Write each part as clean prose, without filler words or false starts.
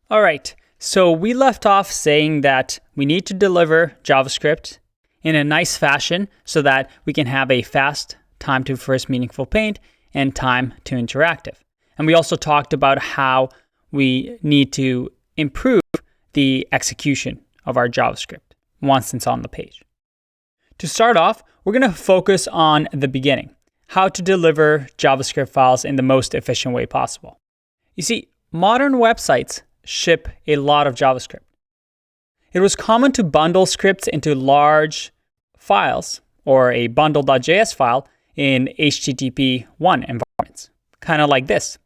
All right, so we left off saying that we need to deliver JavaScript in a nice fashion so that we can have a fast time to first meaningful paint and time to interactive. And we also talked about how we need to improve the execution of our JavaScript once it's on the page. To start off, we're going to focus on the beginning, how to deliver JavaScript files in the most efficient way possible. You see, modern websites ship a lot of JavaScript. It was common to bundle scripts into large files or a bundle.js file in HTTP 1 environments, kind of like this.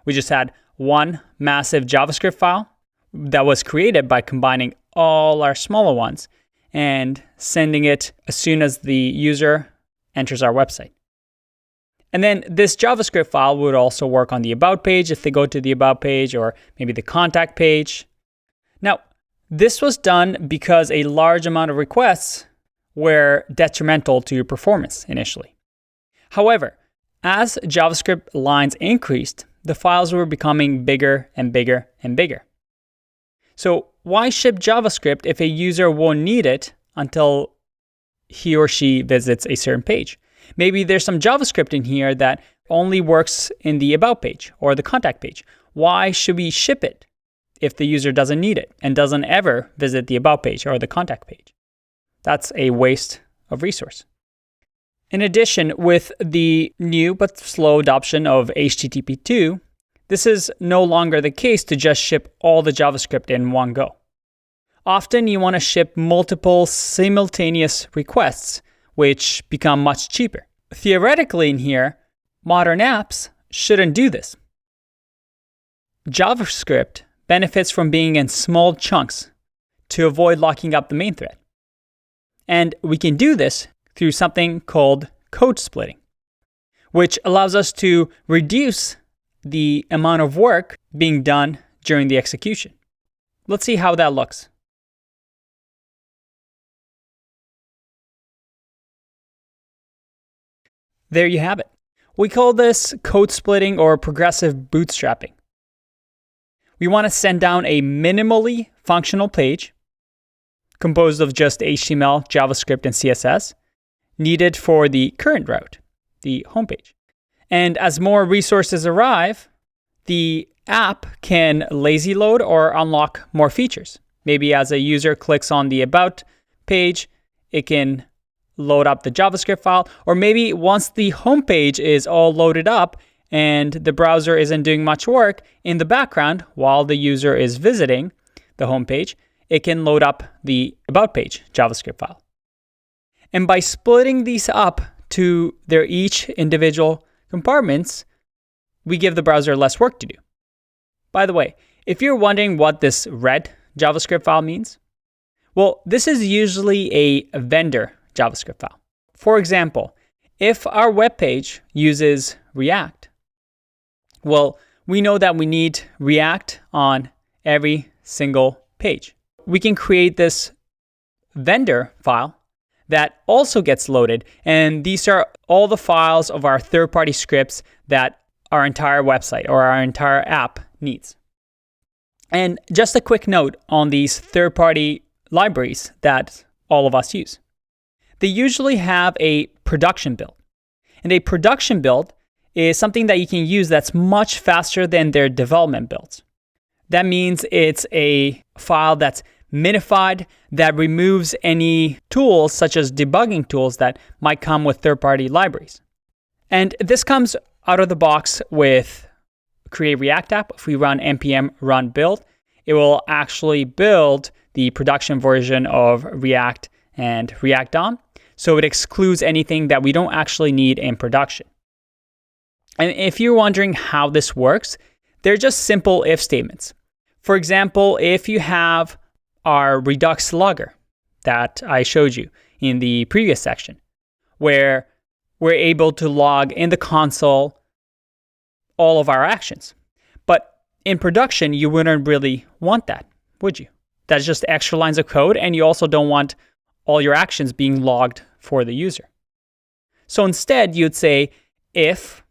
We just had one massive JavaScript file that was created by combining all our smaller ones and sending it as soon as the user enters our website. And then this JavaScript file would also work on the About page if they go to the About page, or maybe the Contact page. Now, this was done because a large amount of requests were detrimental to your performance initially. However, as JavaScript lines increased, the files were becoming bigger and bigger and bigger. So why ship JavaScript if a user won't need it until he or she visits a certain page? Maybe there's some JavaScript in here that only works in the About page or the Contact page. Why should we ship it if the user doesn't need it and doesn't ever visit the About page or the Contact page? That's a waste of resource. In addition, with the new but slow adoption of HTTP 2, this is no longer the case to just ship all the JavaScript in one go. Often you want to ship multiple simultaneous requests, which become much cheaper. Theoretically in here, modern apps shouldn't do this. JavaScript benefits from being in small chunks to avoid locking up the main thread. And we can do this through something called code splitting, which allows us to reduce the amount of work being done during the execution. Let's see how that looks. There you have it. We call this code splitting or progressive bootstrapping. We want to send down a minimally functional page composed of just HTML, JavaScript, and CSS needed for the current route, the homepage. And as more resources arrive, the app can lazy load or unlock more features. Maybe as a user clicks on the About page, it can load up the JavaScript file, or maybe once the homepage is all loaded up and the browser isn't doing much work, in the background, while the user is visiting the homepage, it can load up the About page JavaScript file. And by splitting these up to their each individual compartments, we give the browser less work to do. By the way, if you're wondering what this red JavaScript file means, well, this is usually a vendor JavaScript file. For example, if our web page uses React, well, we know that we need React on every single page. We can create this vendor file that also gets loaded, and these are all the files of our third-party scripts that our entire website or our entire app needs. And just a quick note on these third-party libraries that all of us use. They usually have a production build. And a production build is something that you can use that's much faster than their development builds. That means it's a file that's minified, that removes any tools such as debugging tools that might come with third-party libraries. And this comes out of the box with Create React App. If we run npm run build, it will actually build the production version of React and React DOM. So it excludes anything that we don't actually need in production. And if you're wondering how this works, they're just simple if statements. For example, if you have our Redux logger that I showed you in the previous section, where we're able to log in the console all of our actions. But in production, you wouldn't really want that, would you? That's just extra lines of code, and you also don't want all your actions being logged for the user. So instead, you'd say if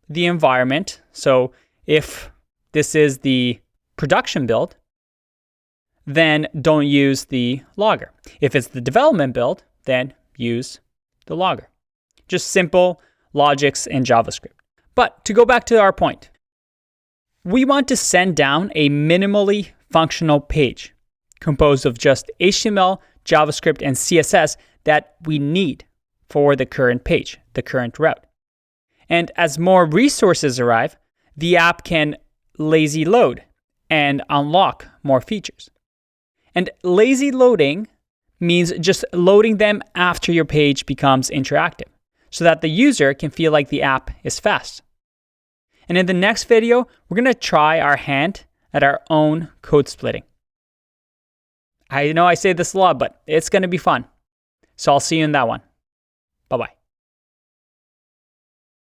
the environment, so if this is the production build, then don't use the logger. If it's the development build, then use the logger. Just simple logics in JavaScript. But to go back to our point, we want to send down a minimally functional page composed of just HTML, JavaScript, and CSS that we need for the current page, the current route. And as more resources arrive, the app can lazy load and unlock more features. And lazy loading means just loading them after your page becomes interactive, so that the user can feel like the app is fast. And in the next video, we're going to try our hand at our own code splitting. I know I say this a lot, but it's going to be fun. So I'll see you in that one. Bye-bye.